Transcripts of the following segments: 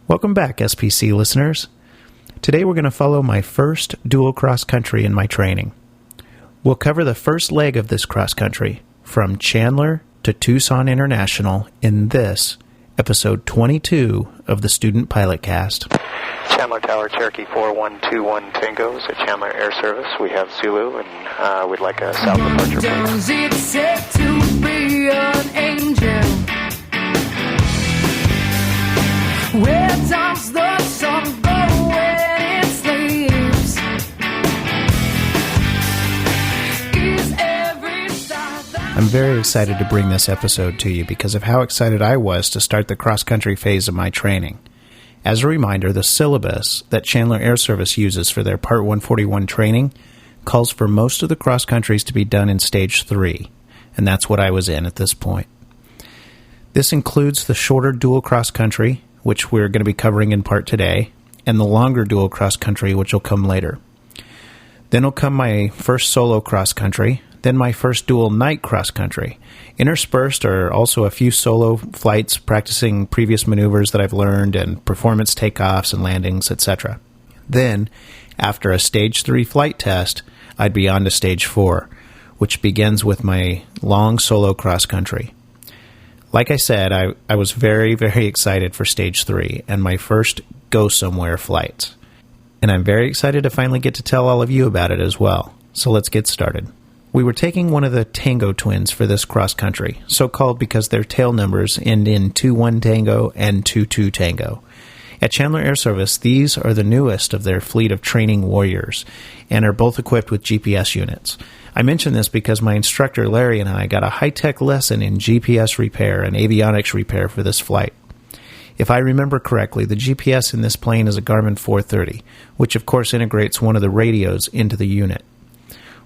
Welcome back, SPC listeners. Today we're going to follow my first dual cross-country in my training. We'll cover the first leg of this cross-country, from Chandler to Tucson International, in this, episode 22 of the Student Pilot Cast. Chandler Tower, Cherokee 4121 Tango, at Chandler Air Service. We have Zulu, and we'd like a south departure, please. Does it set to be an angel? Where does the sun go when it sleeps? Is every star that I'm very excited to bring this episode to you because of how excited I was to start the cross-country phase of my training. As a reminder, the syllabus that Chandler Air Service uses for their Part 141 training calls for most of the cross-countries to be done in Stage 3, and that's what I was in at this point. This includes the shorter dual cross-country, which we're going to be covering in part today, and the longer dual cross-country, which will come later. Then will come my first solo cross-country, then my first dual night cross-country. Interspersed are also a few solo flights practicing previous maneuvers that I've learned and performance takeoffs and landings, etc. Then, after a Stage 3 flight test, I'd be on to Stage 4, which begins with my long solo cross-country. Like I said, I was very, very excited for Stage 3 and my first go-somewhere flight. And I'm very excited to finally get to tell all of you about it as well. So let's get started. We were taking one of the Tango twins for this cross-country, so-called because their tail numbers end in 21 Tango and 22 Tango. At Chandler Air Service, these are the newest of their fleet of training warriors, and are both equipped with GPS units. I mention this because my instructor Larry and I got a high-tech lesson in GPS repair and avionics repair for this flight. If I remember correctly, the GPS in this plane is a Garmin 430, which of course integrates one of the radios into the unit.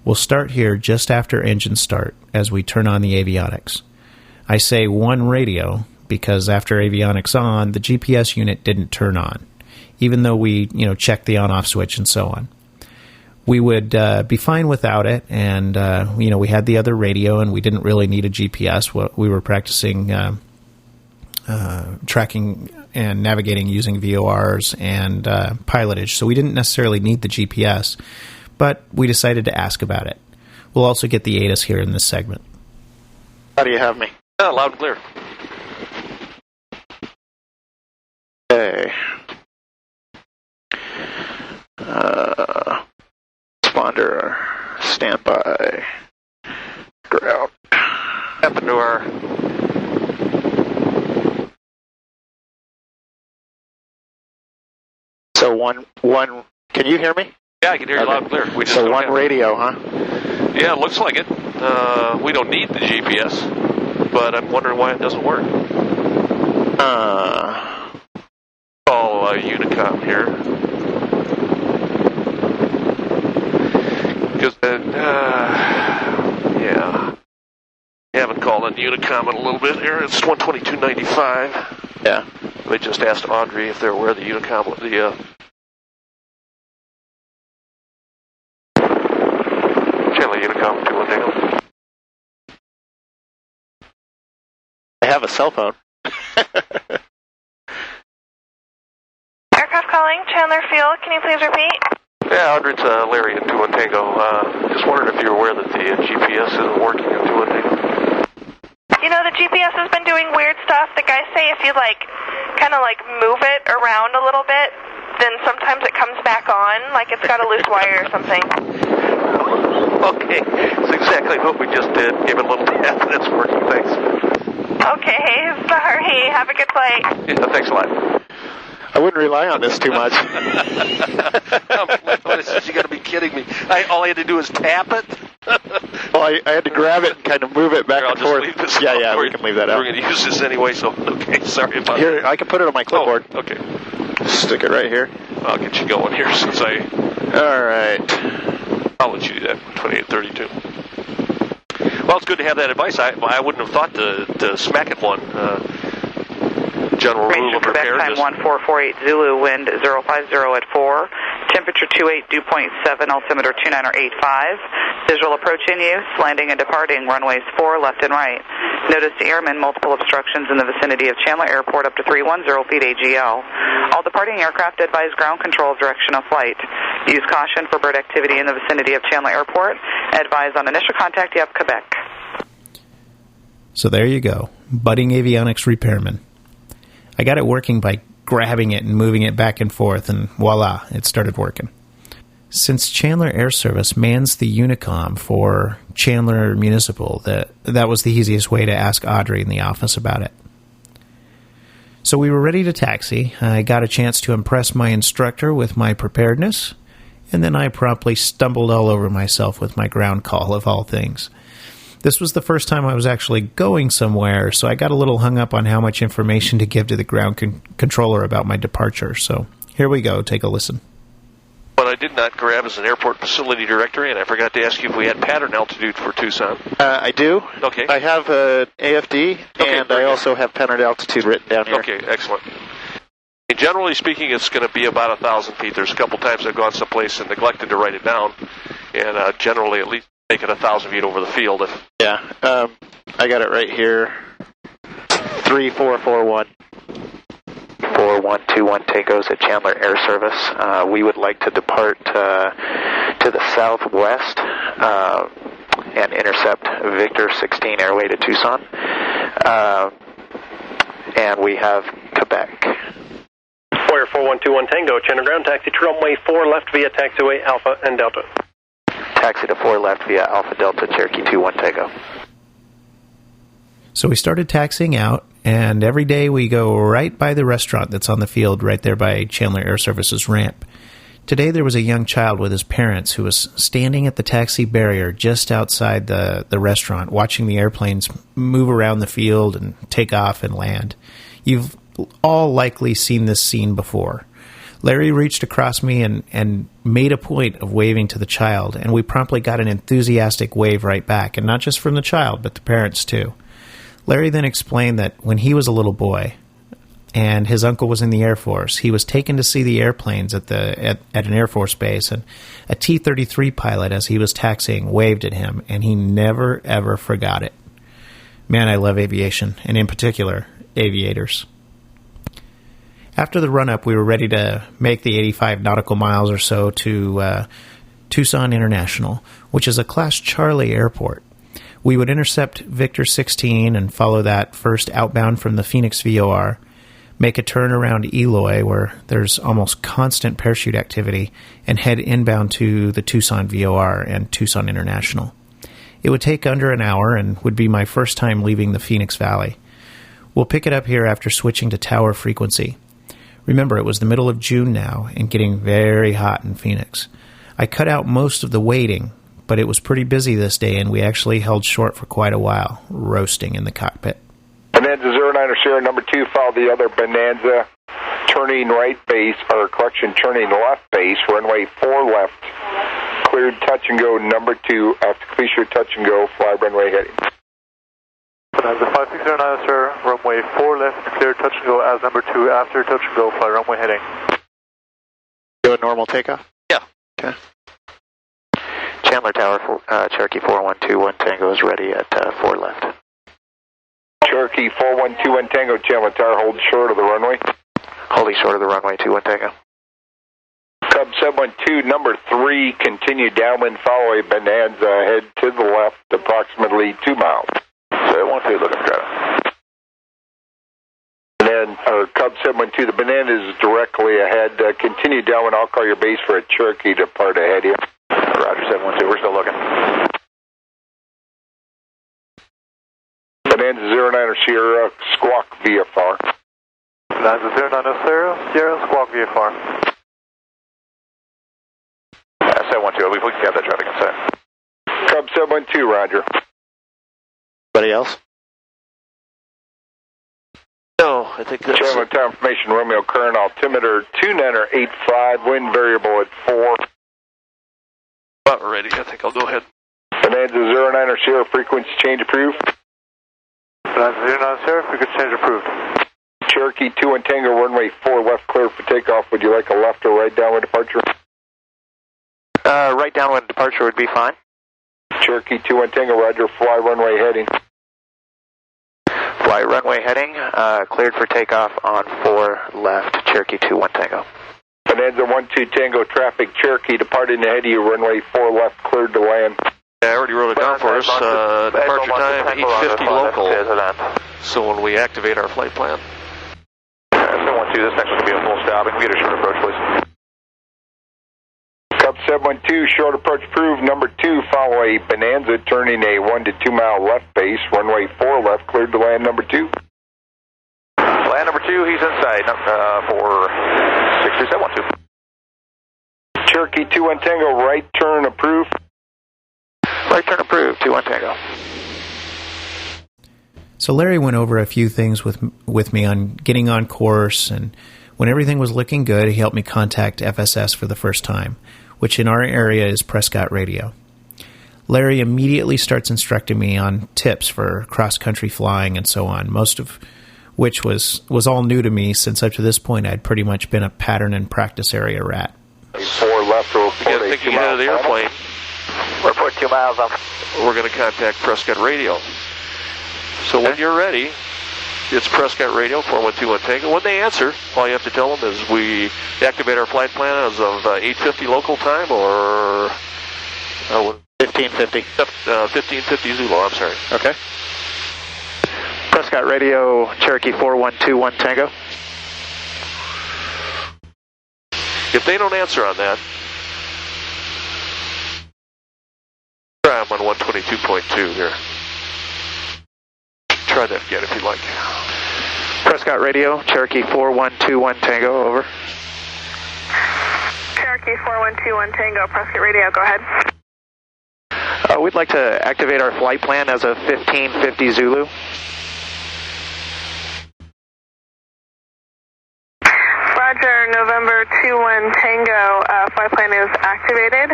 We'll start here just after engine start as we turn on the avionics. I say one radio because after avionics on, the GPS unit didn't turn on, even though we checked the on-off switch and so on. We would be fine without it, and we had the other radio, and we didn't really need a GPS. We were practicing tracking and navigating using VORs and pilotage, so we didn't necessarily need the GPS. But we decided to ask about it. We'll also get the ATIS here in this segment. How do you have me? Loud and clear. Okay. Responder, standby, ground. Happened to our... So one. Can you hear me? Yeah, I can hear you loud and clear. We just so don't one have radio, huh? Yeah, it looks like it. We don't need the GPS, but I'm wondering why it doesn't work. Call Unicom here. Because, yeah. Haven't called on Unicom in a little bit here. It's 122.95. Yeah. We just asked Audrey if they're aware of the Unicom, Chandler Unicom 21 I have a cell phone. Aircraft calling, Chandler Field. Can you please repeat? Yeah, Audrey, it's Larry in 21 Tango. Just wondering if you're aware that the GPS isn't working in 21 Tango. The GPS has been doing weird stuff. The guys say if you kind of move it around a little bit, then sometimes it comes back on, like it's got a loose wire or something. Okay, that's exactly what we just did. Gave it a little tap, and it's working. Thanks. Okay, sorry. Have a good flight. Yeah, thanks a lot. I wouldn't rely on this too much. You got to be kidding me. All I had to do is tap it? Well, I had to grab it and kind of move it back and forth. Leave this Yeah, we can leave that out. We're going to use this anyway, so okay, sorry about that. Here, I can put it on my clipboard. Oh, okay. Stick it right here. I'll get you going here since I... All right. I'll let you do that, 2832. Well, it's good to have that advice. I wouldn't have thought to smack at one. General rule of repair. Time 1448 Zulu, wind 050 at 4, Temperature 28, dew point 7, altimeter 2985. Visual approach in use, landing and departing runways 4 left and right. Notice to airmen multiple obstructions in the vicinity of Chandler Airport up to 310 feet AGL. All departing aircraft advise ground control of direction of flight. Use caution for bird activity in the vicinity of Chandler Airport. Advise on initial contact, you have Quebec. So there you go, budding avionics repairman. I got it working by grabbing it and moving it back and forth, and voila, it started working. Since Chandler Air Service mans the Unicom for Chandler Municipal, that was the easiest way to ask Audrey in the office about it. So we were ready to taxi. I got a chance to impress my instructor with my preparedness, and then I promptly stumbled all over myself with my ground call, of all things. This was the first time I was actually going somewhere, so I got a little hung up on how much information to give to the ground controller about my departure. So here we go. Take a listen. What I did not grab is an airport facility directory, and I forgot to ask you if we had pattern altitude for Tucson. I do. Okay. I have an AFD, and I also have pattern altitude written down here. Okay, excellent. And generally speaking, it's going to be about 1,000 feet. There's a couple times I've gone someplace and neglected to write it down, and generally at least make it 1,000 feet over the field. Yeah, I got it right here. 3441. 4121 Tangos at Chandler Air Service. We would like to depart to the southwest and intercept Victor 16 Airway to Tucson. And we have Quebec. Warrior 4121 Tango, Chandler ground taxi to runway 4 left via taxiway Alpha and Delta. Taxi to 4 left via Alpha Delta, Cherokee 21 Tango. So we started taxiing out, and every day we go right by the restaurant that's on the field right there by Chandler Air Service's ramp. Today there was a young child with his parents who was standing at the taxi barrier just outside the restaurant, watching the airplanes move around the field and take off and land. You've all likely seen this scene before. Larry reached across me and made a point of waving to the child, and we promptly got an enthusiastic wave right back, and not just from the child, but the parents too. Larry then explained that when he was a little boy and his uncle was in the Air Force, he was taken to see the airplanes at an Air Force base, and a T-33 pilot, as he was taxiing, waved at him, and he never, ever forgot it. Man, I love aviation, and in particular, aviators. After the run-up, we were ready to make the 85 nautical miles or so to Tucson International, which is a Class Charlie airport. We would intercept Victor 16 and follow that first outbound from the Phoenix VOR, make a turn around Eloy, where there's almost constant parachute activity, and head inbound to the Tucson VOR and Tucson International. It would take under an hour and would be my first time leaving the Phoenix Valley. We'll pick it up here after switching to tower frequency. Remember, it was the middle of June now and getting very hot in Phoenix. I cut out most of the waiting, but it was pretty busy this day, and we actually held short for quite a while, roasting in the cockpit. Bonanza 09er Sierra number 2, follow the other Bonanza, turning right base, or correction, turning left base, runway 4 left, cleared touch and go number 2, after completion touch and go, fly runway heading. Bonanza 5609, sir, runway 4 left, cleared touch and go as number 2, after touch and go, fly runway heading. Do a normal takeoff? Yeah. Okay. Chandler Tower, Cherokee 4121 Tango is ready at 4 left. Cherokee 4121 Tango, Chandler Tower, hold short of the runway. Holding short of the runway 21 Tango. Cub 712, number 3, continue downwind, follow a Bonanza, head to the left, approximately 2 miles. 712, looking straight. And then, Cub 712, the Bonanza is directly ahead. Continue downwind, I'll call your base for a Cherokee to depart ahead here. Roger, 712, we're still looking. Bonanza 09er Sierra, squawk VFR. Bonanza 09er Sierra, squawk VFR. 712, we can have that traffic inside. Cub 712, roger. Anybody else? No, I think that's... Chandler Tower information, Romeo current altimeter 2985, wind variable at 4. About ready. I think I'll go ahead. Bonanza 09er Sierra, frequency change approved. Bonanza 09er Sierra, frequency change approved. Cherokee 21 Tango, runway 4 left, clear for takeoff. Would you like a left or right downwind departure? Right downwind departure would be fine. Cherokee 21 Tango, roger, fly runway heading. Fly runway heading, cleared for takeoff on 4 left, Cherokee 21 Tango. Bonanza 12 Tango, traffic, Cherokee departing ahead of you, runway 4 left, cleared to land. I already wrote it down for us, departure time 8:50 local, so when we activate our flight plan. 712, this next one will be a full stop, and we get a short approach, please. Cub 712, short approach approved, number 2, follow a Bonanza, turning a 1 to 2 mile left base, runway 4 left, cleared to land number 2. Land number 2, he's inside, for 63712. Cherokee 21 Tango, right turn approved. Right turn approved, 21 Tango. So Larry went over a few things with me on getting on course, and when everything was looking good, he helped me contact FSS for the first time, which in our area is Prescott Radio. Larry immediately starts instructing me on tips for cross-country flying and so on, most of which was all new to me since up to this point I'd pretty much been a pattern and practice area rat. 4 left to report a 2 ahead mile of the airplane. Report 2 miles off. We're going to contact Prescott Radio. So when you're ready, it's Prescott Radio, 4121 Tango. When they answer, all you have to tell them is we activate our flight plan as of 8:50 local time, or 1550. 1550 Zulu, I'm sorry. Okay. Prescott Radio, Cherokee 4121 Tango. If they don't answer on that, try them on 122.2 here. Try that again if you'd like. Prescott Radio, Cherokee 4121 Tango, over. Cherokee 4121 Tango, Prescott Radio, go ahead. We'd like to activate our flight plan as a 1550 Zulu. Roger, November 21 Tango, flight plan is activated,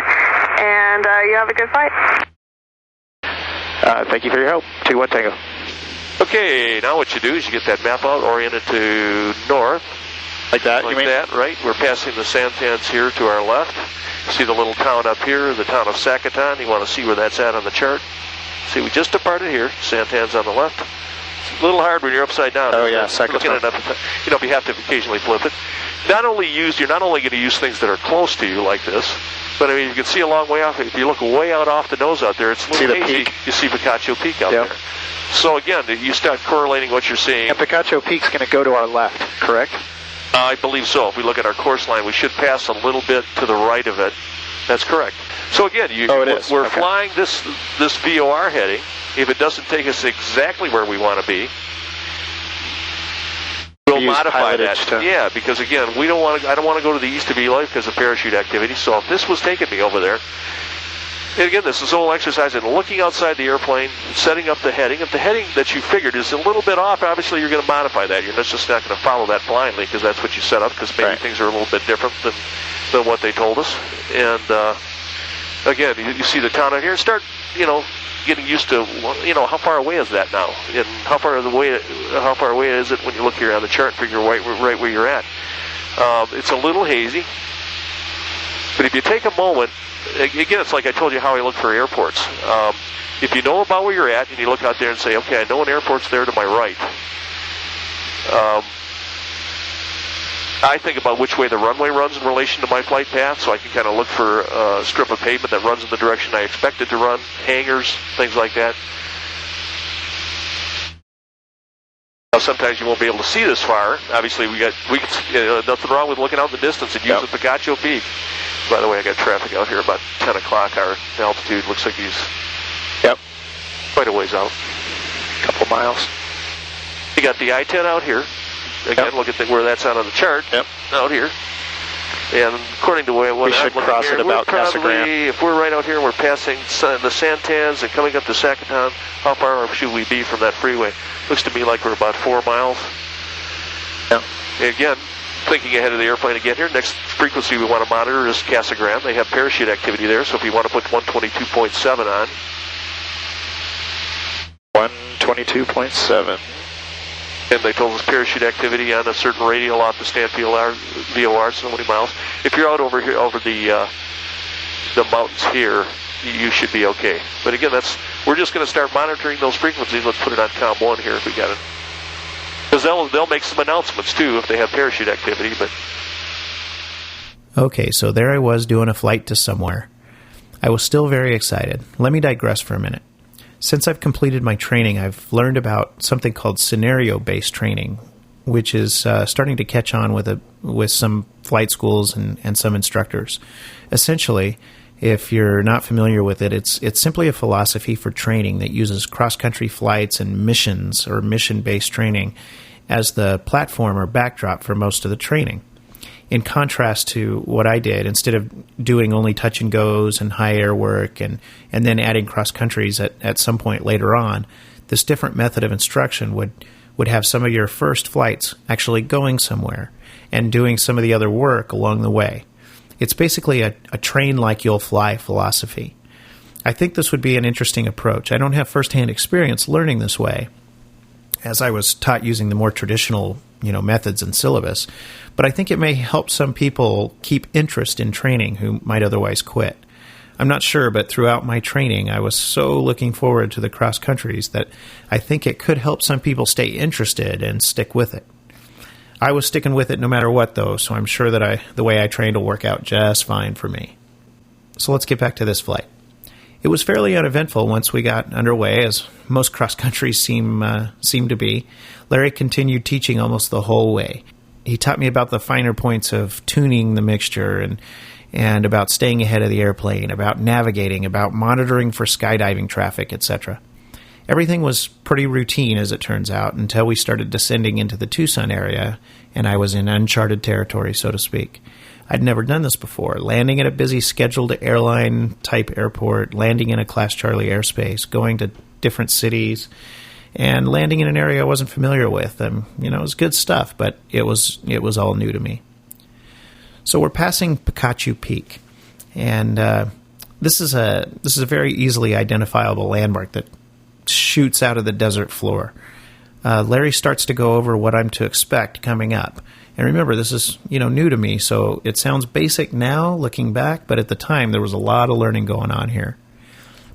and you have a good flight. Thank you for your help. 21 Tango. Okay, now what you do is you get that map out, oriented to north. Like that, like you mean? That, right? We're passing the Santans here to our left. See the little town up here, the town of Sacaton. You want to see where that's at on the chart. See, we just departed here. Santans on the left. It's a little hard when you're upside down. Oh, yeah, Sacaton. Looking at it, you know, if you have to occasionally flip it. You're not only going to use things that are close to you like this, but I mean, you can see a long way off. If you look way out off the nose out there, it's a little hazy. Peak. You see Picacho Peak out there. So again, you start correlating what you're seeing. And Picacho Peak's going to go to our left, correct? I believe so. If we look at our course line, we should pass a little bit to the right of it. That's correct. So again, we're flying this VOR heading. If it doesn't take us exactly where we want to be, we'll modify that. Yeah, because again, I don't want to go to the east of Eli because of parachute activity. So if this was taking me over there, and again, this is a whole exercise in looking outside the airplane, setting up the heading. If the heading that you figured is a little bit off, obviously you're going to modify that. You're just not going to follow that blindly because that's what you set up, because maybe things are a little bit different than what they told us. And again, you see the town out here. Start, getting used to, how far away is that now? And how far away is it when you look here on the chart and figure right where you're at? It's a little hazy. But if you take a moment, again, it's like I told you how I look for airports. If you know about where you're at and you look out there and say, okay, I know an airport's there to my right, I think about which way the runway runs in relation to my flight path, so I can kind of look for a strip of pavement that runs in the direction I expect it to run, hangars, things like that. Now, sometimes you won't be able to see this far. Obviously, nothing wrong with looking out in the distance and using Picacho Peak. By the way, I got traffic out here about 10 o'clock. Our altitude looks like he's quite a ways out. A couple miles. You got the I-10 out here. Again, look at where that's out on the chart. Out here. And according to what we should cross here, it about Casa Grande. If we're right out here and we're passing the Santans and coming up to Sacaton, how far should we be from that freeway? Looks to me like we're about 4 miles. And again, thinking ahead of the airplane again here, next frequency we want to monitor is Casa Grande. They have parachute activity there, so if you want to put 122.7 on. 122.7. And they told us parachute activity on a certain radial off the Stanfield VOR, so many miles. If you're out over here, over the the mountains here, you should be okay. But again, we're just going to start monitoring those frequencies. Let's put it on COM 1 here if we got it. Because they'll make some announcements too if they have parachute activity. But okay, so there I was doing a flight to somewhere. I was still very excited. Let me digress for a minute. Since I've completed my training, I've learned about something called scenario-based training, which is starting to catch on with some flight schools and some instructors. Essentially, if you're not familiar with it, it's simply a philosophy for training that uses cross-country flights and missions or mission-based training as the platform or backdrop for most of the training. In contrast to what I did, instead of doing only touch and goes and high air work and then adding cross countries at some point later on, this different method of instruction would have some of your first flights actually going somewhere and doing some of the other work along the way. It's basically a train like you'll fly philosophy. I think this would be an interesting approach. I don't have firsthand experience learning this way, as I was taught using the more traditional methods and syllabus, but I think it may help some people keep interest in training who might otherwise quit. I'm not sure, but throughout my training, I was so looking forward to the cross countries that I think it could help some people stay interested and stick with it. I was sticking with it no matter what, though, so I'm sure that the way I trained will work out just fine for me. So let's get back to this flight. It was fairly uneventful once we got underway, as most cross countries seem to be. Larry continued teaching almost the whole way. He taught me about the finer points of tuning the mixture and about staying ahead of the airplane, about navigating, about monitoring for skydiving traffic, etc. Everything was pretty routine, as it turns out, until we started descending into the Tucson area, and I was in uncharted territory, so to speak. I'd never done this before, landing at a busy scheduled airline-type airport, landing in a Class Charlie airspace, going to different cities, and landing in an area I wasn't familiar with. It was good stuff, but it was all new to me. So we're passing Picacho Peak, and this is a very easily identifiable landmark that shoots out of the desert floor. Larry starts to go over what I'm to expect coming up. And remember, this is new to me, so it sounds basic now looking back, but at the time there was a lot of learning going on here.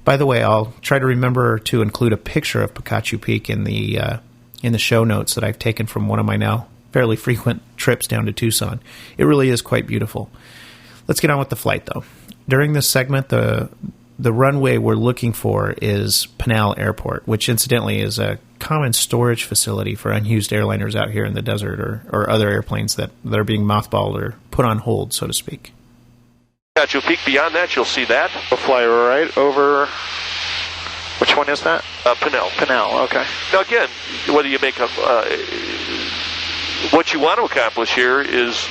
By the way, I'll try to remember to include a picture of Picacho Peak in the show notes that I've taken from one of my now fairly frequent trips down to Tucson. It really is quite beautiful. Let's get on with the flight, though. During this segment, the runway we're looking for is Pinal Airport, which incidentally is a common storage facility for unused airliners out here in the desert or other airplanes that are being mothballed or put on hold, so to speak. Picacho Peak, beyond that, you'll see that. We'll fly right over... Which one is that? Pinal. Pinal, okay. Now again, whether you make what you want to accomplish here is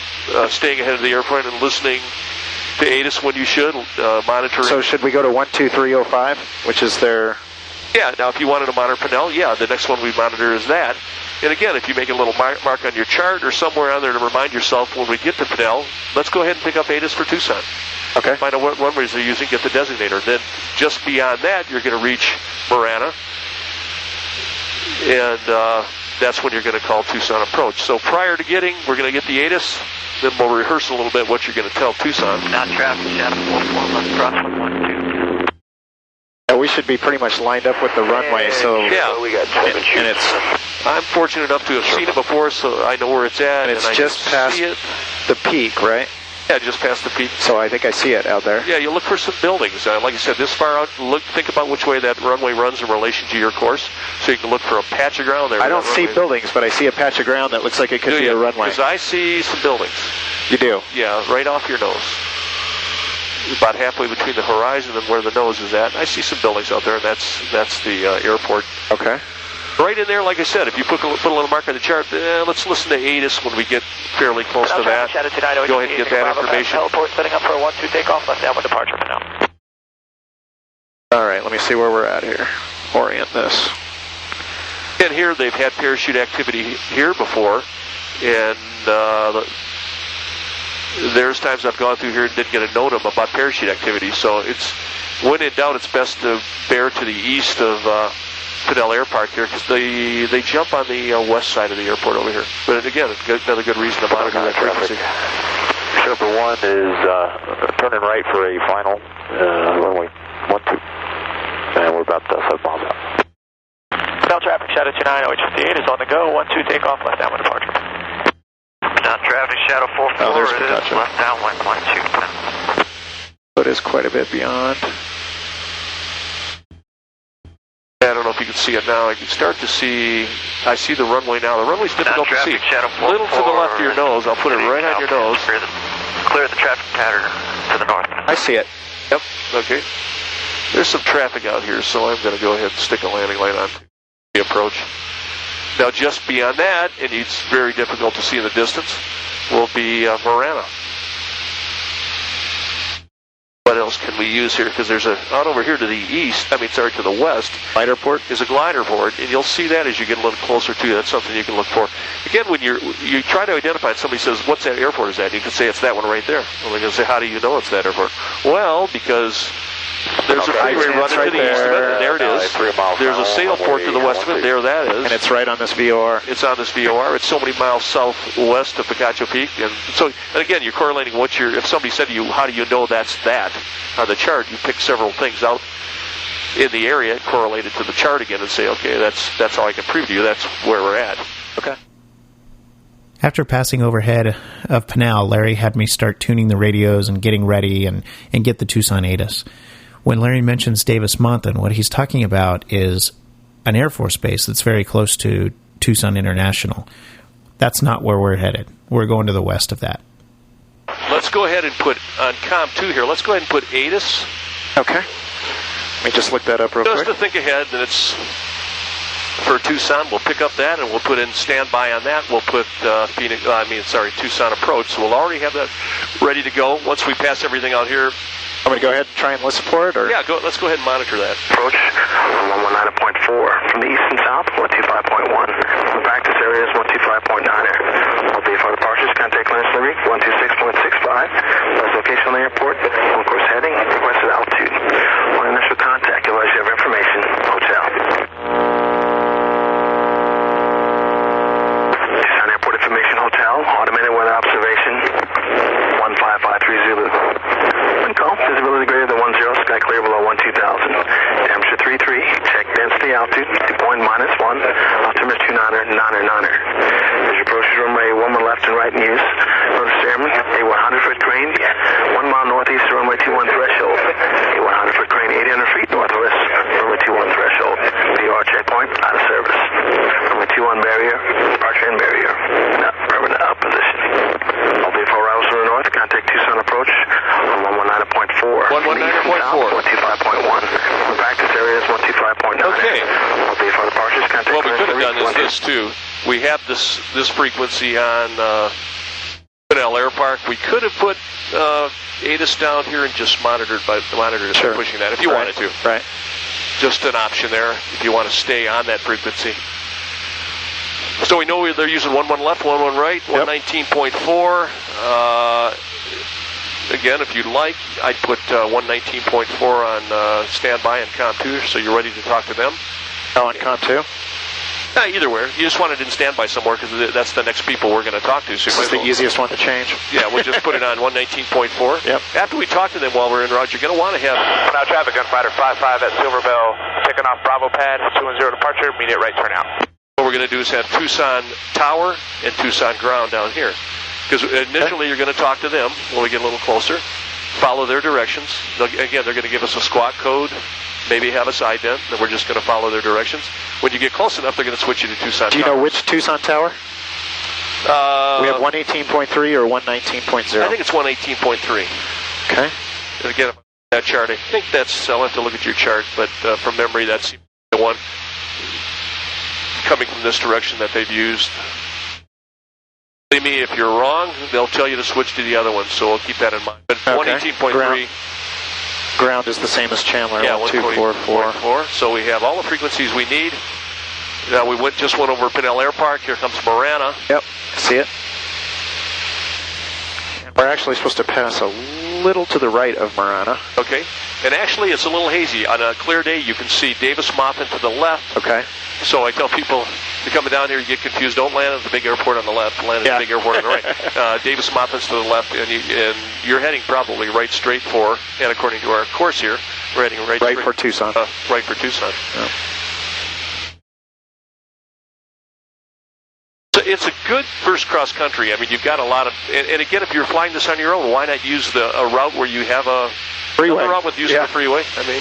staying ahead of the airplane and listening to ATIS when you should, monitoring. So should we go to 12305, which is their... Yeah, now if you wanted to monitor Pinal, the next one we monitor is that. And again, if you make a little mark on your chart or somewhere on there to remind yourself when we get to Pinal, let's go ahead and pick up ATIS for Tucson. Okay. Find out what runways they're using, get the designator. Then just beyond that, you're going to reach Marana. And that's when you're going to call Tucson approach. So prior to we're going to get the ATIS, then we'll rehearse a little bit what you're going to tell Tucson. Not traffic, Channel 44, let's cross 112. Yeah, we should be pretty much lined up with the runway, so... Yeah. We got and it's... I'm fortunate enough to have seen it before, so I know where it's at. And it's just past the peak, right? Yeah, just past the peak. So I think I see it out there. Yeah, you look for some buildings. Like I said, this far out, think about which way that runway runs in relation to your course, so you can look for a patch of ground there. I don't see buildings, but I see a patch of ground that looks like it could be a runway. Because I see some buildings. You do? Yeah, right off your nose. About halfway between the horizon and where the nose is at. I see some buildings out there, and that's the airport. Okay. Right in there, like I said, if you put a little mark on the chart, let's listen to ATIS when we get fairly close to that. Go ahead and get that information. Teleport setting up for a 1-2 takeoff, left downwind departure for now. All right, let me see where we're at here. Orient this. And here they've had parachute activity here before, and there's times I've gone through here and didn't get a note about parachute activity. So it's, when in doubt, it's best to bear to the east of Pinal Air Park here, because they jump on the west side of the airport over here. But again, it's another good reason to monitor that frequency. Sherpa 1 is turning right for a final runway 12. And we're about 7 miles out. Now traffic, Shadow 29, OH58 is on the go. 12 takeoff, left downwind departure. Now traffic, Shadow 44 is left downwind 12. So it is quite a bit beyond. I don't know if you can see it now. I can start to see, I see the runway now. The runway's difficult to see. A little to the left of your nose. I'll put it right on your nose. Clear the traffic pattern to the north. I see it. Yep, okay. There's some traffic out here, so I'm going to go ahead and stick a landing light on the approach. Now, just beyond that, and it's very difficult to see in the distance, will be Marana. What else can we use here? Because there's out over here to the east, to the west, glider port is a glider port, and you'll see that as you get a little closer to you. That's something you can look for. Again, when you try to identify it, somebody says, what's that airport is that? You can say, it's that one right there. Well, they're going to say, how do you know it's that airport? Well, because there's a freeway running to the east of it, and there it is. There's a sail port to the west of it, there that is. And it's right on this VOR. It's on this VOR. It's so many miles southwest of Picacho Peak. And again, you're correlating if somebody said to you, how do you know that's that? On the chart, you pick several things out in the area, correlate it to the chart again, and say, okay, that's all I can prove to you. That's where we're at. Okay. After passing overhead of Pinal, Larry had me start tuning the radios and getting ready and get the Tucson ATIS. When Larry mentions Davis-Monthan, what he's talking about is an Air Force base that's very close to Tucson International. That's not where we're headed. We're going to the west of that. Let's go ahead and put, on COM2 here, let's go ahead and put ATIS. Okay. Let me just look that up real quick. Just to think ahead, that it's for Tucson, we'll pick up that, and we'll put in standby on that. We'll put Tucson approach. So we'll already have that ready to go once we pass everything out here. I'm going to go ahead and try and listen for it? Or? Yeah, let's go ahead and monitor that. Approach 119.4 from the east and south, 125.1. From practice areas, 125.9. All day for departures, contact clearance delivery, 126.65. Last location on the airport, on course heading, requested altitude. On initial contact, you'll always have information, hotel. Tucson Airport Information Hotel, automated weather observation, 15530 Zulu. Wind call, visibility greater than 10, sky clear below 12,000. Temperature 33, check density, altitude, dew point -1, altimeter 29er, 9er. As you approach runway 11 left and right in use, notice airman, a 100-foot crane, 1 mile northeast of runway 21 threshold, a 100-foot crane 800 feet northwest, runway 21 threshold, VR checkpoint, out of service. Runway 21 barrier, departure in barrier, permanent up position. All day 4 hours to the north, contact Tucson approach on 119.4. 119.4. 125.1. From practice areas, 125.9. Okay. All day 4 departures, contact what we could have done is this too. We have this frequency on Pinal Air Park. We could have put ATIS down here and just monitored it by pushing that if you wanted to. Right. Just an option there if you want to stay on that frequency. So we know they're using 11 left, 11 right, 119.4. Again, if you'd like, I'd put 119.4 on standby and COM2, so you're ready to talk to them. Oh, on COM2? Either way. You just want it in standby somewhere because that's the next people we're going to talk to. So this is the easiest one to change. Yeah, we'll just put it on 119.4. Yep. After we talk to them while we're en route, you're going to want to have... Now traffic, Gunfighter 55 at Silver Bell, taking off Bravo pad, 210 departure, immediate right turn out. What we're going to do is have Tucson Tower and Tucson Ground down here. Because initially you're going to talk to them when we get a little closer, follow their directions. Again, they're going to give us a squawk code, maybe have us ident, and we're just going to follow their directions. When you get close enough, they're going to switch you to Tucson Tower. Do you know which Tucson Tower? We have 118.3 or 119.0? I think it's 118.3. Okay. And again, that chart, I think I'll have to look at your chart, but from memory, that's the one coming from this direction that they've used. Believe me, if you're wrong, they'll tell you to switch to the other one, so we'll keep that in mind. But 118.3... Ground is the same as Chandler, yeah, 1244. So we have all the frequencies we need. We just went over Pinal Air Park. Here comes Marana. Yep, see it. And we're actually supposed to pass a little to the right of Marana. Okay. And actually, it's a little hazy. On a clear day, you can see Davis-Monthan to the left. Okay. So I tell people, you're coming down here, you get confused. Don't land at the big airport on the left. Land at the big airport on the right. Davis-Monthan's to the left, and you're heading probably right straight for, and according to our course here, we're heading right for Tucson. Right for Tucson. Yeah. So it's a good first cross country. I mean, you've got a lot of, and again, if you're flying this on your own, why not use a route where you have a freeway? Nothing wrong with using the freeway. I mean,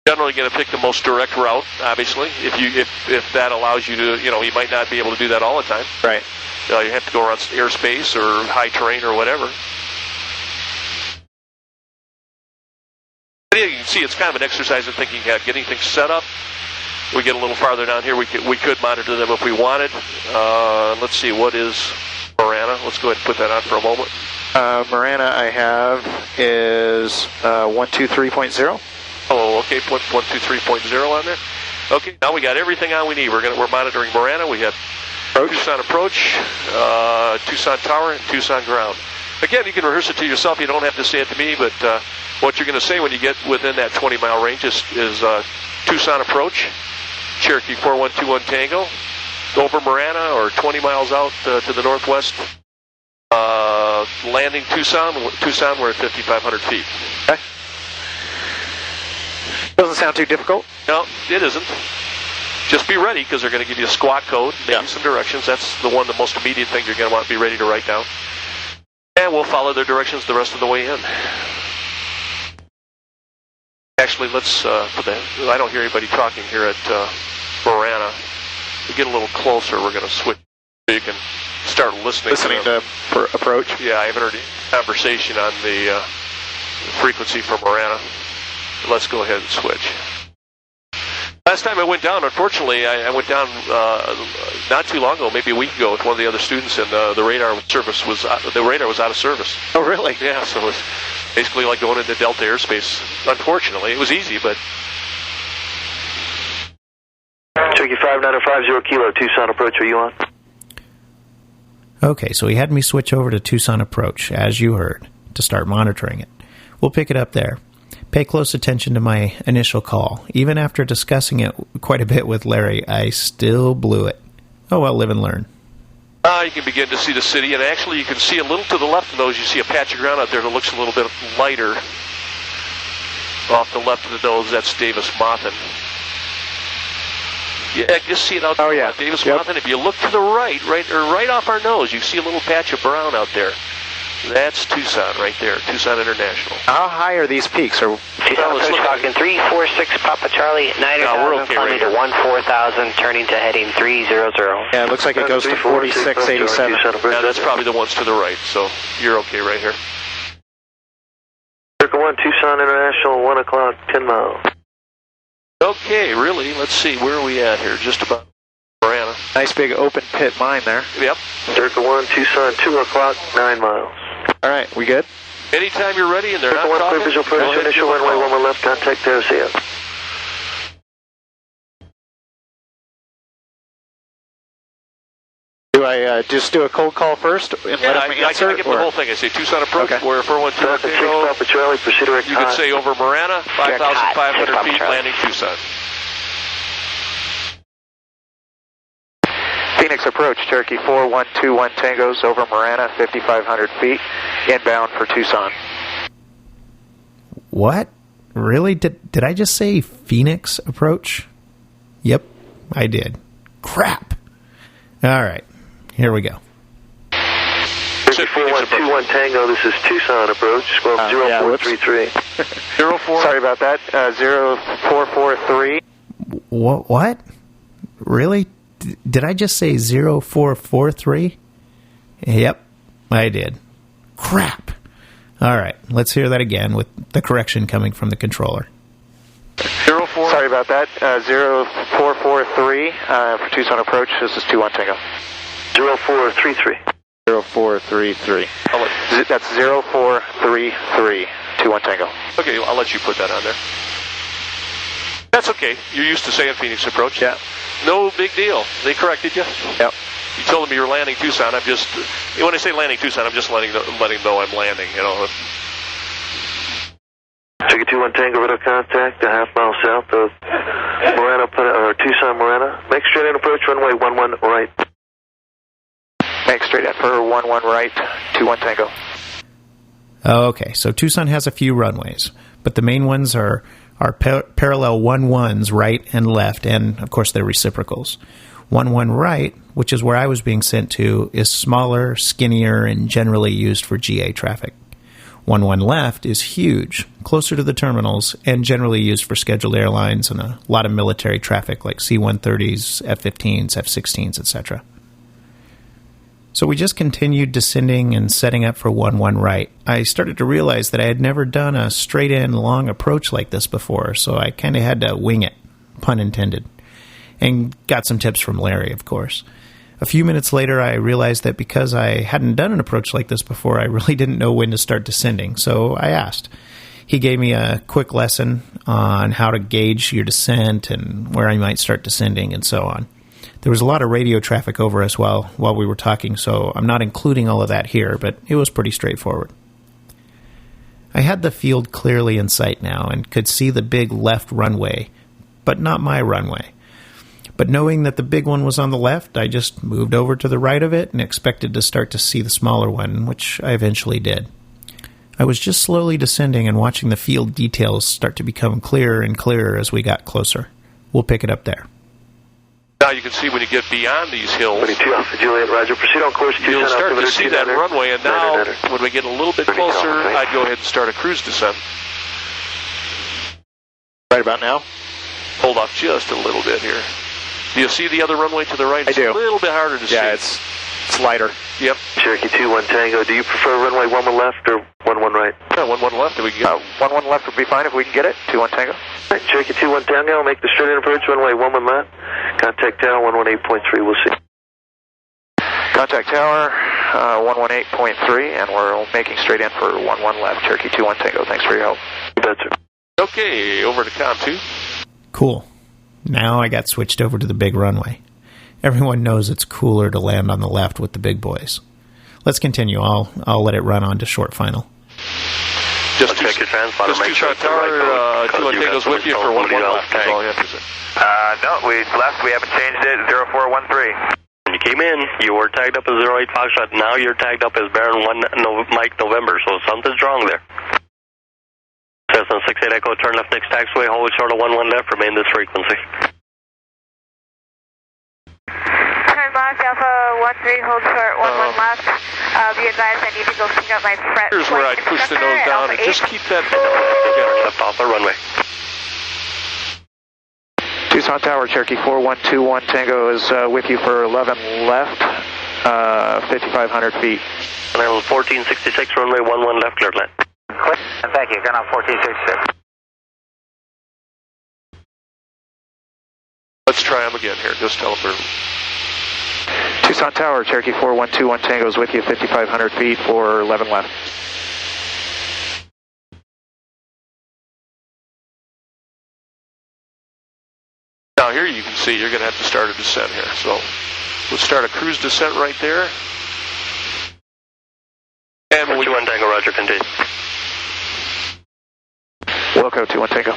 generally going to pick the most direct route, obviously. If that allows you to, you might not be able to do that all the time. Right. You have to go around airspace or high terrain or whatever. But yeah, you can see it's kind of an exercise in thinking, getting things set up. We get a little farther down here. We could monitor them if we wanted. Let's see, what is Marana? Let's go ahead and put that on for a moment. Marana I have is 123.0. Oh, okay, put 123.0 on there. Okay, now we got everything on we need. We're monitoring Marana. We have Tucson approach, Tucson tower, and Tucson ground. Again, you can rehearse it to yourself. You don't have to say it to me, but what you're going to say when you get within that 20-mile range is Tucson approach, Cherokee 4121 Tango, over Marana or 20 miles out to the northwest, landing Tucson, we're at 5,500 feet. Okay. Doesn't sound too difficult. No, it isn't. Just be ready, because they're going to give you a squawk code, maybe some directions. That's the most immediate thing you're going to want to be ready to write down. And we'll follow their directions the rest of the way in. Actually, let's put that. I don't hear anybody talking here at Marana. We get a little closer, we're going to switch. You can start listening to approach. Yeah, I haven't heard any conversation on the frequency for Marana. Let's go ahead and switch. Last time I went down, unfortunately, I went down not too long ago, maybe a week ago, with one of the other students, and the radar was out of service. Oh, really? Yeah, so it was basically like going into Delta airspace. Unfortunately, it was easy, but. Cherokee 5950 Kilo, Tucson approach. Are you on? Okay, so he had me switch over to Tucson approach, as you heard, to start monitoring it. We'll pick it up there. Pay close attention to my initial call. Even after discussing it quite a bit with Larry, I still blew it. Oh well, live and learn. You can begin to see the city, and actually you can see a little to the left of those. You see a patch of ground out there that looks a little bit lighter. Off the left of the nose, that's Davis-Monthan. Yeah, just see it out there. Oh, yeah. Davis-Monthan. If you look to the right off our nose, you see a little patch of brown out there. That's Tucson right there, Tucson International. How high are these peaks? Tucson approach Falcon 346 Papa Charlie, 9,000, climbing to 14,000, turning to heading 300. Yeah, it looks like it goes to 4687. Yeah, that's probably the ones to the right, so you're okay right here. Circle 1, Tucson International, 1 o'clock, 10 miles. Okay, really, let's see, where are we at here? Just about Marana. Nice big open pit mine there. Yep. Circle 1, Tucson, 2 o'clock, 9 miles. All right, we good? Anytime you're ready and they're Circle not 1, talking, visual approach, initial runway, 11 left, contact there, see ya. Do I just do a cold call first and let him answer? I give the whole thing. I say Tucson approach, we're 412 Tango. Papa Charlie, proceed direct. You can say over Marana, 5,500 feet, landing Tucson. Phoenix approach, Cherokee 4121 Tango's over Marana, 5,500 feet, inbound for Tucson. What? Really? Did I just say Phoenix approach? Yep, I did. Crap. All right, here we go. Cherokee 4121 Tango, this is Tucson approach, squawk 0433. 04. Sorry about that, 0443. What? Really? Did I just say 0443? Yep, I did. Crap. All right, let's hear that again with the correction coming from the controller. 04. Sorry about that. 0443 for Tucson approach. This is 21 Tango. 0433. 0433. That's 0433. 21 Tango. Okay, I'll let you put that on there. That's okay. You're used to saying Phoenix approach. Yeah. No big deal. They corrected you. Yep. You told them you were landing Tucson. When I say landing Tucson, I'm just letting them know I'm landing. 21 Tango Radar contact, a half mile south of Tucson, Marana. Make straight in approach, runway 11 right. Make straight in for 11 right, 21 Tango. Okay, so Tucson has a few runways, but the main ones are parallel 11s, right and left, and of course they're reciprocals. 11 right, which is where I was being sent to, is smaller, skinnier, and generally used for GA traffic. 11 left is huge, closer to the terminals, and generally used for scheduled airlines and a lot of military traffic like C-130s, F-15s, F-16s, etc. So we just continued descending and setting up for 11 right. I started to realize that I had never done a straight-in long approach like this before, so I kind of had to wing it, pun intended, and got some tips from Larry, of course. A few minutes later, I realized that because I hadn't done an approach like this before, I really didn't know when to start descending, so I asked. He gave me a quick lesson on how to gauge your descent and where I might start descending and so on. There was a lot of radio traffic over us while we were talking, so I'm not including all of that here, but it was pretty straightforward. I had the field clearly in sight now and could see the big left runway, but not my runway. But knowing that the big one was on the left, I just moved over to the right of it and expected to start to see the smaller one, which I eventually did. I was just slowly descending and watching the field details start to become clearer and clearer as we got closer. We'll pick it up there. Now you can see when you get beyond these hills, 22 Alpha Juliet, Roger. Proceed on course. You'll start to see that runway, and now when we get a little bit closer, I'd go ahead and start a cruise descent. Right about now? Hold off just a little bit here. Do you see the other runway to the right? I do. It's a little bit harder to see. Yeah, it's lighter. Yep. Cherokee 2-1 Tango. Do you prefer runway 11 left or 11 right? Yeah, 11 left if we can get it. 11 left would be fine if we can get it. 21 Tango. Right, Cherokee 2-1 Tango. I'll make the straight in approach, runway 11 left. Contact tower 118.3. We'll see. Contact tower 118.3, and we're making straight in for 11 left. Cherokee 2-1 Tango. Thanks for your help. You bet, sir. Okay, over to Com 2. Cool. Now I got switched over to the big runway. Everyone knows it's cooler to land on the left with the big boys. Let's continue. I'll let it run on to short final. Just check your transponder. Just Tucson Tower, 2-1 Tango's with you for 11 left. That's all you have to say. No, we left. We haven't changed it. 0413. When you came in, you were tagged up as 08 Foxtrot. Now you're tagged up as Baron 1 Mike November, so something's wrong there. Cessna 68 Echo, turn left next taxiway, hold short of 11 left, remain this frequency. Turn left, Alpha 13, hold short, 11 left. Be advised I need to go pick up my front. Here's where I'd push the nose down and just keep that left off the runway. Tucson Tower, Cherokee 4121 Tango is with you for 11 left, 5,500 feet. 1466, runway 11 left, cleared land. Thank you, Gun 1466. Let's try them again here. Just tell them Tucson Tower, Cherokee 4121 Tango is with you, 5,500 feet for 11 left. Now here you can see you're going to have to start a descent here. So let's start a cruise descent right there. And when 21 Tango, Roger, continue. Wilco 21 Tango.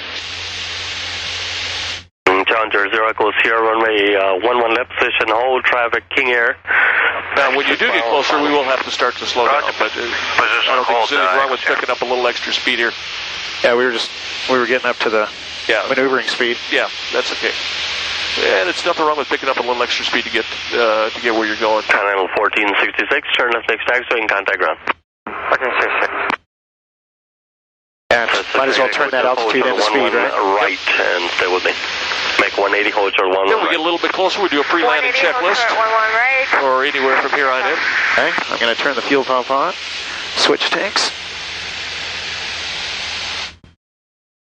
Challenger 0 Echo Sierra, runway 11 left position, hold traffic, King Air. Now when you do get closer, we will have to start to slow down, but I don't think there's anything wrong with picking up a little extra speed here. Yeah, we were getting up to the maneuvering speed. Yeah, that's okay. And it's nothing wrong with picking up a little extra speed to get where you're going. Continental 1466, turn left next taxiway and contact ground. 1466. And might as well turn that altitude into speed, right? Right, and stay with me. Make 180, hold short 11 Then we get a little bit closer, we do a pre-landing checklist. Right. Or anywhere from here on in. Okay, I'm going to turn the fuel pump on. Switch tanks.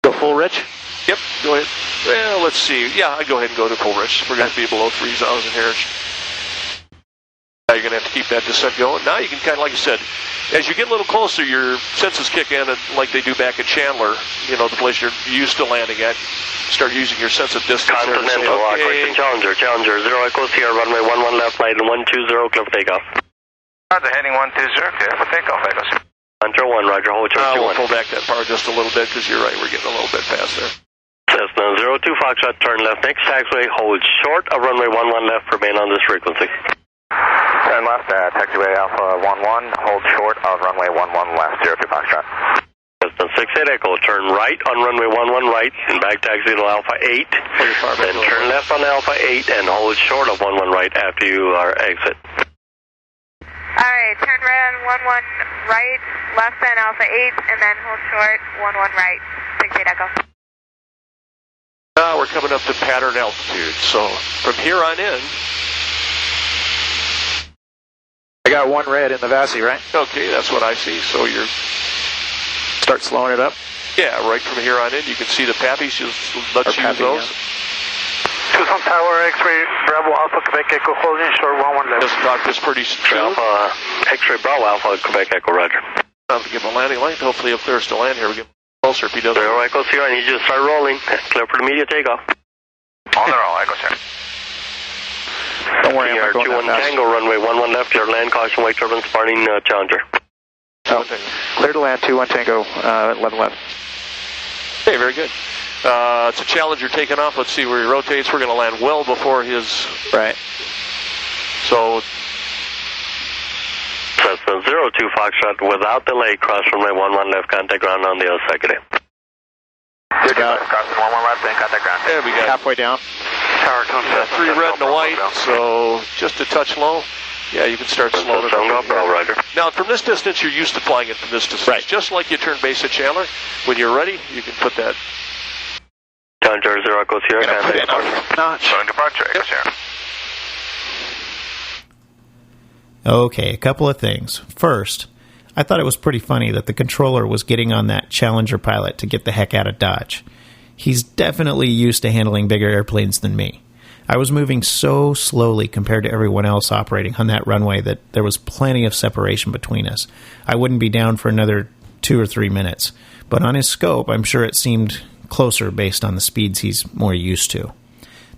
Go full rich? Yep, go ahead. Well, let's see. Yeah, I'd go ahead and go to full rich. We're going to be below 3,000 here. Now you're going to have to keep that descent going. Now you can kind of, like I said, as you get a little closer, your senses kick in, and like they do back at Chandler, you know, the place you're used to landing at, start using your sense of distance. Continental, okay. Challenger 0 Echo Sierra, runway 11 left, flight 120, clear for takeoff. Roger, heading 120, clear for takeoff, Echo. Hunter 1, Roger, hold short 2-1. We'll pull back that power just a little bit because you're right, we're getting a little bit fast there. Cessna 02 Foxtrot, turn left next taxiway, hold short of runway 11 left, remain on this frequency. Turn left at taxiway Alpha 11, hold short of runway 11 left, 02 Foxtrot. Cessna 68 Echo, turn right on runway 11 right, and back taxi to Alpha 8, then turn left on Alpha 8 and hold short of 11 right after you are exit. Alright, turn right on 11 right, left on Alpha 8, and then hold short 11 right, 68 Echo. Now we're coming up to pattern altitude, so from here on in... I got 1 red in the VASI, right? Okay, that's what I see, so you're... Start slowing it up? Yeah, right from here on in, you can see the PAPIs, let's use those. Yeah. Tucson Tower, X-ray, Bravo, Alpha, Quebec, Echo, holding short 11 left. This talk is pretty strong. Alpha, X-ray, Bravo, Alpha, Quebec, Echo, Roger. Time to give him a landing light, hopefully if there's to land here, we get closer if he doesn't. Zero Echo Sierra, I need you to start rolling. Clear for the immediate takeoff. On the roll, Echo Sierra. Don't worry, I'm not going that fast. Tango, runway 11 left, your land caution, white turbine, Sparting Challenger. Oh, clear to land, 21 Tango, 11 left. Okay, very good. It's a Challenger taking off. Let's see where he rotates. We're going to land well before his... Right. So... Cessna 02 Foxtrot, without delay, cross runway 11 left, contact ground on the other side. Good job. Crossing 11 left, then contact ground. There we go. Halfway down. Tower 3 red and a white, so just a touch low. Yeah, you can start slowing it up. Roger. Now, from this distance, you're used to flying it from this distance. Right. Just like you turn base at Chandler. When you're ready, you can put that. Challenger 0 Echo Sierra, contact notch. Showing departure, Echo Sierra. Okay, a couple of things. First, I thought it was pretty funny that the controller was getting on that Challenger pilot to get the heck out of Dodge. He's definitely used to handling bigger airplanes than me. I was moving so slowly compared to everyone else operating on that runway that there was plenty of separation between us. I wouldn't be down for another 2 or 3 minutes, but on his scope, I'm sure it seemed closer based on the speeds he's more used to.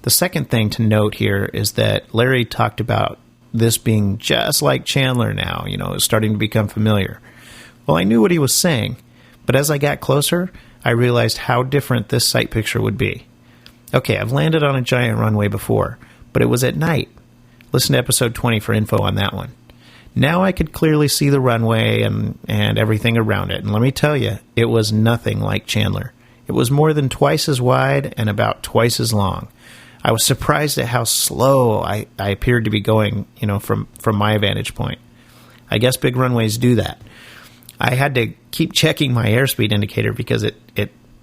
The second thing to note here is that Larry talked about this being just like Chandler now, starting to become familiar. Well, I knew what he was saying, but as I got closer, I realized how different this sight picture would be. Okay, I've landed on a giant runway before, but it was at night. Listen to episode 20 for info on that one. Now I could clearly see the runway and everything around it, and let me tell you, it was nothing like Chandler. It was more than twice as wide and about twice as long. I was surprised at how slow I appeared to be going, from my vantage point. I guess big runways do that. I had to keep checking my airspeed indicator because it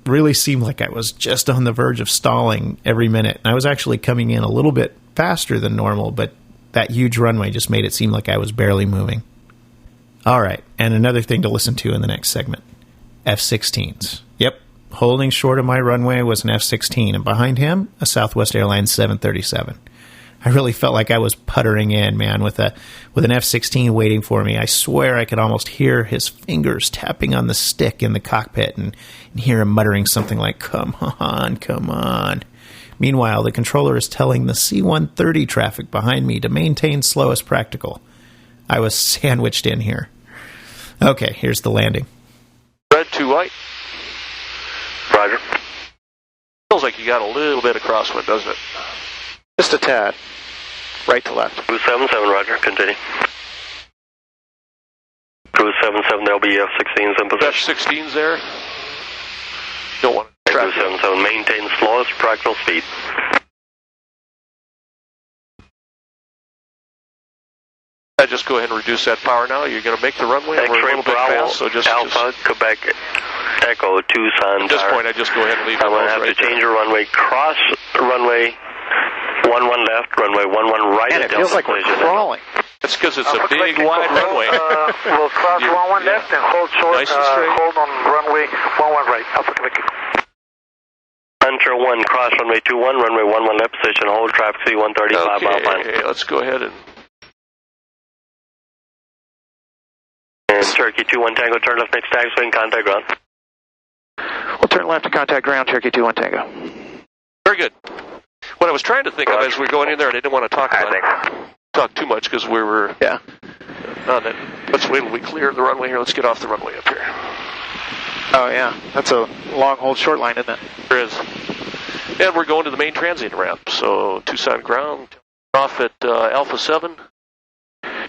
really seemed like I was just on the verge of stalling every minute. I was actually coming in a little bit faster than normal, but that huge runway just made it seem like I was barely moving. All right, and another thing to listen to in the next segment. F-16s. Yep, holding short of my runway was an F-16, and behind him, a Southwest Airlines 737. I really felt like I was puttering in, man, with an F-16 waiting for me. I swear I could almost hear his fingers tapping on the stick in the cockpit and hear him muttering something like, "Come on, come on." Meanwhile, the controller is telling the C-130 traffic behind me to maintain slow as practical. I was sandwiched in here. Okay, here's the landing. Red, 2 white. Roger. Feels like you got a little bit of crosswind, doesn't it? Just a tad. Right to left. Cruise 77, Roger. Continue. Cruise 77, there'll be F-16s in possession. F-16s there? Don't want to Cruise 77, maintain slowest practical speed. Just go ahead and reduce that power now. You're going to make the runway. We're a little bit fast, so just Alpha, Quebec, Echo, Tucson. At this point, I just go ahead and leave it. I'm going to have to change your runway. Cross runway 11 left, runway 11 right. And it feels like we're crawling. That's because it's a big, wide runway. We'll cross 11 left and hold short. Nice and straight. Hold on runway 11 right. Alpha Quebec. Hunter 1, cross runway 21, runway 11 left, position, hold traffic C-135 Alpine. Okay, let's go ahead and... And Cherokee 21 Tango, turn left next taxiway and contact ground. We'll turn left to contact ground, Cherokee 21 Tango. Very good. What I was trying to think of as we were going in there, and I didn't want to talk too much because we were then let's wait till we clear the runway here. Let's get off the runway up here. Oh, yeah. That's a long hold short line, isn't it? There is. And we're going to the main transient ramp. So Tucson ground, off at Alpha 7.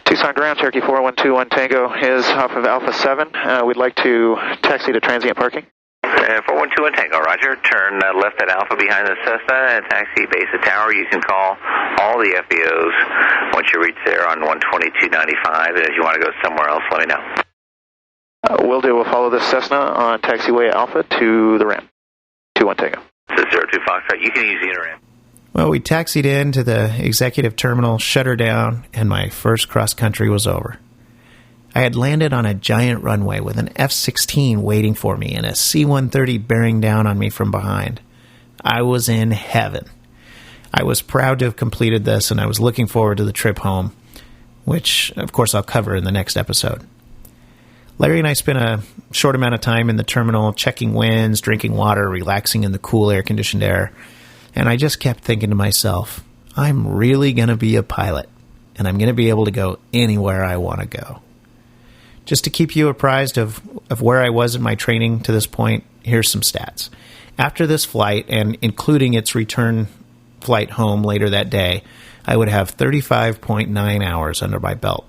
Tucson ground, Cherokee 4121 Tango is off of Alpha 7. We'd like to taxi to transient parking. 4121 Tango, roger. Turn left at Alpha behind the Cessna and taxi base at tower. You can call all the FBOs once you reach there on 122.95. And if you want to go somewhere else, let me know. Will do. We'll follow the Cessna on taxiway Alpha to the ramp. 21 Tango. This is 02 Foxtrot. You can use the inner ramp. Well, we taxied in to the executive terminal, shut her down, and my first cross-country was over. I had landed on a giant runway with an F-16 waiting for me and a C-130 bearing down on me from behind. I was in heaven. I was proud to have completed this, and I was looking forward to the trip home, which, of course, I'll cover in the next episode. Larry and I spent a short amount of time in the terminal, checking winds, drinking water, relaxing in the cool air-conditioned air, and I just kept thinking to myself, I'm really going to be a pilot, and I'm going to be able to go anywhere I want to go. Just to keep you apprised of where I was in my training to this point, here's some stats. After this flight, and including its return flight home later that day, I would have 35.9 hours under my belt,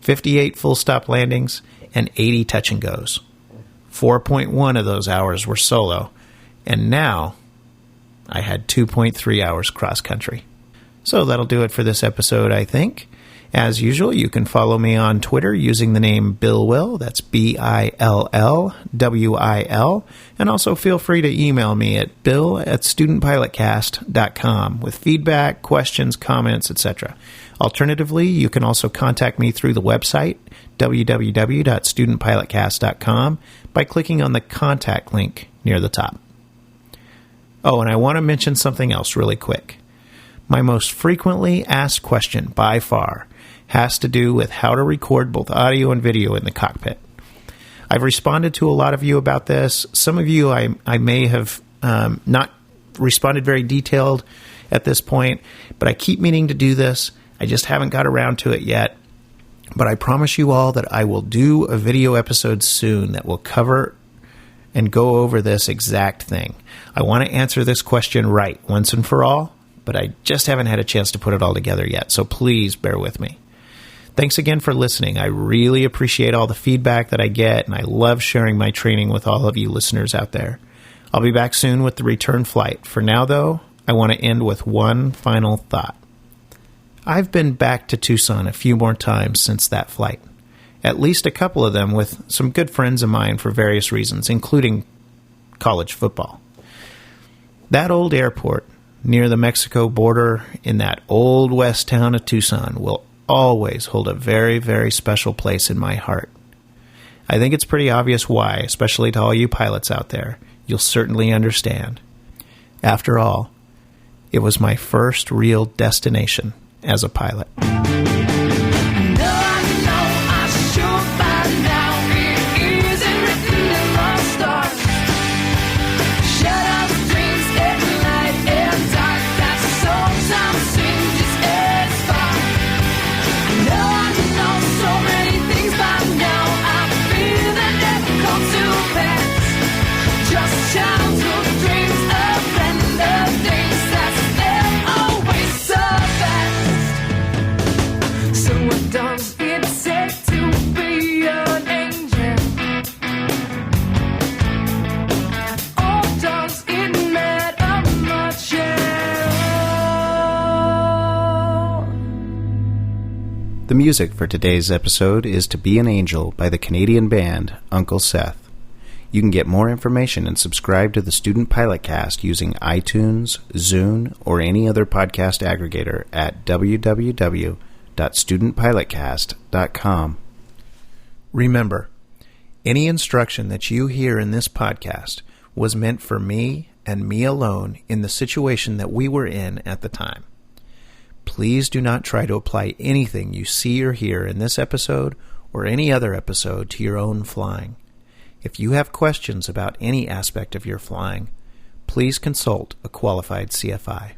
58 full-stop landings, and 80 touch-and-goes. 4.1 of those hours were solo, and now I had 2.3 hours cross-country. So that'll do it for this episode, I think. As usual, you can follow me on Twitter using the name Bill Will. That's BILLWIL. And also feel free to email me at bill@studentpilotcast.com with feedback, questions, comments, etc. Alternatively, you can also contact me through the website, www.studentpilotcast.com, by clicking on the contact link near the top. Oh, and I want to mention something else really quick. My most frequently asked question, by far, has to do with how to record both audio and video in the cockpit. I've responded to a lot of you about this. Some of you I may have not responded very detailed at this point, but I keep meaning to do this. I just haven't got around to it yet. But I promise you all that I will do a video episode soon that will cover and go over this exact thing. I want to answer this question right once and for all, but I just haven't had a chance to put it all together yet, so please bear with me. Thanks again for listening. I really appreciate all the feedback that I get, and I love sharing my training with all of you listeners out there. I'll be back soon with the return flight. For now, though, I want to end with one final thought. I've been back to Tucson a few more times since that flight, at least a couple of them with some good friends of mine for various reasons, including college football. That old airport near the Mexico border in that old west town of Tucson will always hold a very, very special place in my heart. I think it's pretty obvious why, especially to all you pilots out there. You'll certainly understand. After all, it was my first real destination as a pilot. The music for today's episode is To Be an Angel by the Canadian band Uncle Seth. You can get more information and subscribe to the Student Pilot Cast using iTunes, Zune, or any other podcast aggregator at www.studentpilotcast.com. Remember, any instruction that you hear in this podcast was meant for me and me alone in the situation that we were in at the time. Please do not try to apply anything you see or hear in this episode or any other episode to your own flying. If you have questions about any aspect of your flying, please consult a qualified CFI.